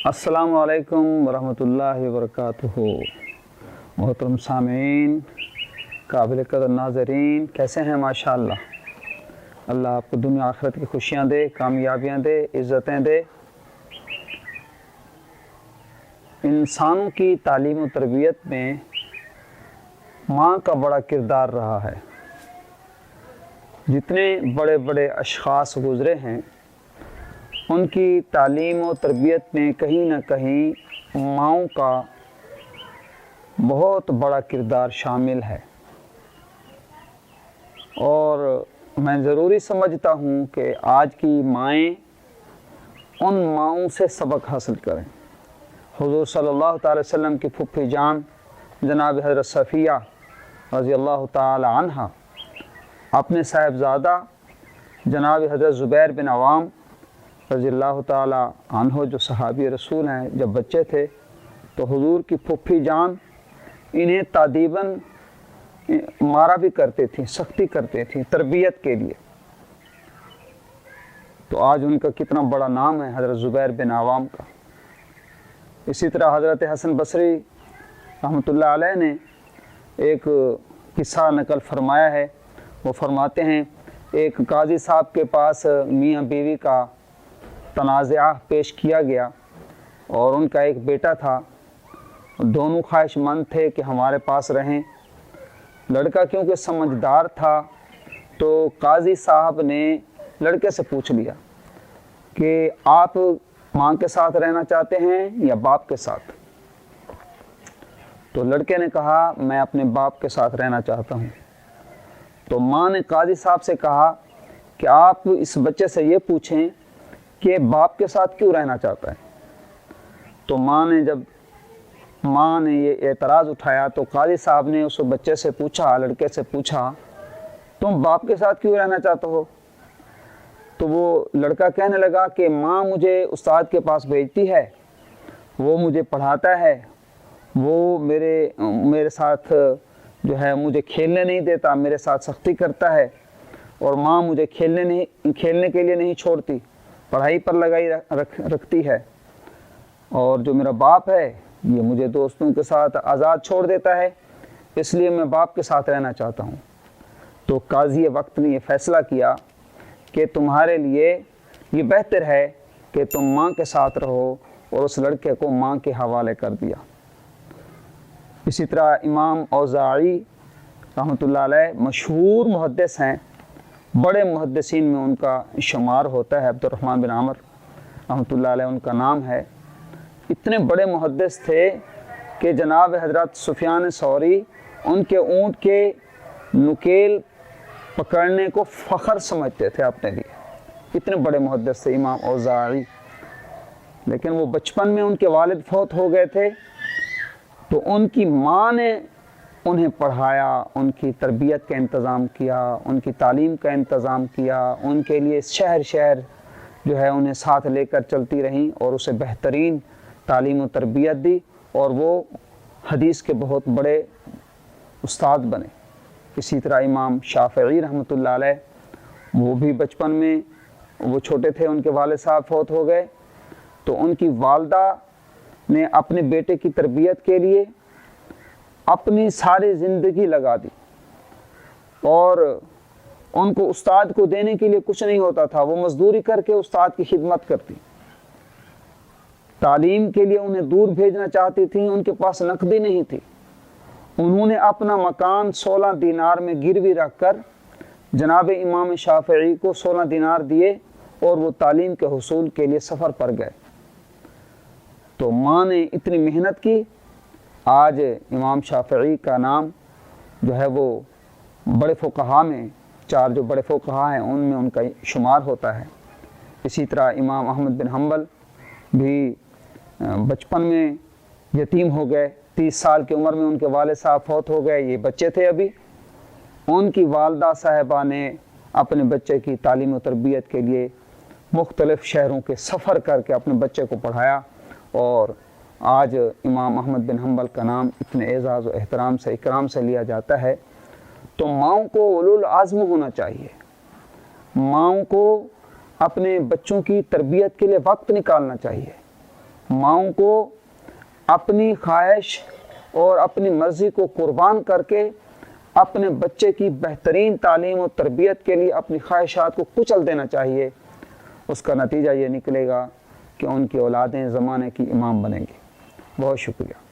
السلام علیکم ورحمۃ اللہ وبرکاتہ۔ محترم سامعین، قابل قدر ناظرین، کیسے ہیں؟ ماشاءاللہ، اللہ آپ کو دنیا آخرت کی خوشیاں دے، کامیابیاں دے، عزتیں دے۔ انسانوں کی تعلیم و تربیت میں ماں کا بڑا کردار رہا ہے۔ جتنے بڑے بڑے اشخاص گزرے ہیں ان کی تعلیم و تربیت میں کہیں نہ کہیں ماؤں کا بہت بڑا کردار شامل ہے، اور میں ضروری سمجھتا ہوں کہ آج کی مائیں ان ماؤں سے سبق حاصل کریں۔ حضور صلی اللہ تعالی وسلم کی پھپھی جان جناب حضرت صفیہ رضی اللہ تعالی عنہ اپنے صاحبزادہ جناب حضرت زبیر بن عوام رضی اللہ تعالی عنہ جو صحابی رسول ہیں، جب بچے تھے تو حضور کی پھپھی جان انہیں تادیباً مارا بھی کرتے تھیں، سختی کرتے تھیں تربیت کے لیے۔ تو آج ان کا کتنا بڑا نام ہے حضرت زبیر بن عوام کا۔ اسی طرح حضرت حسن بصری رحمۃ اللہ علیہ نے ایک قصہ نقل فرمایا ہے۔ وہ فرماتے ہیں ایک قاضی صاحب کے پاس میاں بیوی کا تنازعہ پیش کیا گیا، اور ان کا ایک بیٹا تھا۔ دونوں خواہش مند تھے کہ ہمارے پاس رہیں۔ لڑکا کیونکہ سمجھدار تھا تو قاضی صاحب نے لڑکے سے پوچھ لیا کہ آپ ماں کے ساتھ رہنا چاہتے ہیں یا باپ کے ساتھ؟ تو لڑکے نے کہا میں اپنے باپ کے ساتھ رہنا چاہتا ہوں۔ تو ماں نے قاضی صاحب سے کہا کہ آپ اس بچے سے یہ پوچھیں کہ باپ کے ساتھ کیوں رہنا چاہتا ہے۔ تو ماں نے یہ اعتراض اٹھایا تو قاضی صاحب نے اس بچے سے پوچھا، لڑکے سے پوچھا، تم باپ کے ساتھ کیوں رہنا چاہتے ہو؟ تو وہ لڑکا کہنے لگا کہ ماں مجھے استاد کے پاس بھیجتی ہے، وہ مجھے پڑھاتا ہے، وہ میرے ساتھ جو ہے مجھے کھیلنے نہیں دیتا، میرے ساتھ سختی کرتا ہے، اور ماں مجھے کھیلنے کے لیے نہیں چھوڑتی، پڑھائی پر لگائی رکھتی ہے، اور جو میرا باپ ہے یہ مجھے دوستوں کے ساتھ آزاد چھوڑ دیتا ہے، اس لیے میں باپ کے ساتھ رہنا چاہتا ہوں۔ تو قاضی وقت نے یہ فیصلہ کیا کہ تمہارے لیے یہ بہتر ہے کہ تم ماں کے ساتھ رہو، اور اس لڑکے کو ماں کے حوالے کر دیا۔ اسی طرح امام اوزاعی رحمۃ اللہ علیہ مشہور محدث ہیں، بڑے محدثین میں ان کا شمار ہوتا ہے۔ عبد الرحمن بن عمر رحمۃ اللہ علیہ ان کا نام ہے۔ اتنے بڑے محدث تھے کہ جناب حضرت سفیان ثوری ان کے اونٹ کے نکیل پکڑنے کو فخر سمجھتے تھے اپنے لیے۔ اتنے بڑے محدث تھے امام اوزاعی، لیکن وہ بچپن میں ان کے والد فوت ہو گئے تھے، تو ان کی ماں نے انہیں پڑھایا، ان کی تربیت کا انتظام کیا، ان کی تعلیم کا انتظام کیا، ان کے لیے شہر شہر جو ہے انہیں ساتھ لے کر چلتی رہیں، اور اسے بہترین تعلیم و تربیت دی، اور وہ حدیث کے بہت بڑے استاد بنے۔ اسی طرح امام شافعی رحمۃ اللہ علیہ، وہ بھی بچپن میں، وہ چھوٹے تھے، ان کے والد صاحب فوت ہو گئے، تو ان کی والدہ نے اپنے بیٹے کی تربیت کے لیے اپنی ساری زندگی لگا دی، اور ان کو استاد کو دینے کے لیے کچھ نہیں ہوتا تھا، وہ مزدوری کر کے استاد کی خدمت کرتی۔ تعلیم کے لیے انہیں دور بھیجنا چاہتی تھیں، ان کے پاس نقدی نہیں تھی، انہوں نے اپنا مکان 16 دینار میں گروی رکھ کر جناب امام شافعی کو 16 دینار دیے، اور وہ تعلیم کے حصول کے لیے سفر پر گئے۔ تو ماں نے اتنی محنت کی، آج امام شافعی کا نام جو ہے وہ بڑے فقہاء میں، 4 جو بڑے فقہاء ہیں ان میں ان کا شمار ہوتا ہے۔ اسی طرح امام احمد بن حنبل بھی بچپن میں یتیم ہو گئے، 30 سال کی عمر میں ان کے والد صاحب فوت ہو گئے، یہ بچے تھے ابھی۔ ان کی والدہ صاحبہ نے اپنے بچے کی تعلیم و تربیت کے لیے مختلف شہروں کے سفر کر کے اپنے بچے کو پڑھایا، اور آج امام احمد بن حنبل کا نام اتنے اعزاز و احترام سے، اکرام سے لیا جاتا ہے۔ تو ماؤں کو اولو العزم ہونا چاہیے، ماؤں کو اپنے بچوں کی تربیت کے لیے وقت نکالنا چاہیے۔ ماؤں کو اپنی خواہش اور اپنی مرضی کو قربان کر کے اپنے بچے کی بہترین تعلیم و تربیت کے لیے اپنی خواہشات کو کچل دینا چاہیے۔ اس کا نتیجہ یہ نکلے گا کہ ان کی اولادیں زمانے کی امام بنیں گی۔ بہت شکریہ۔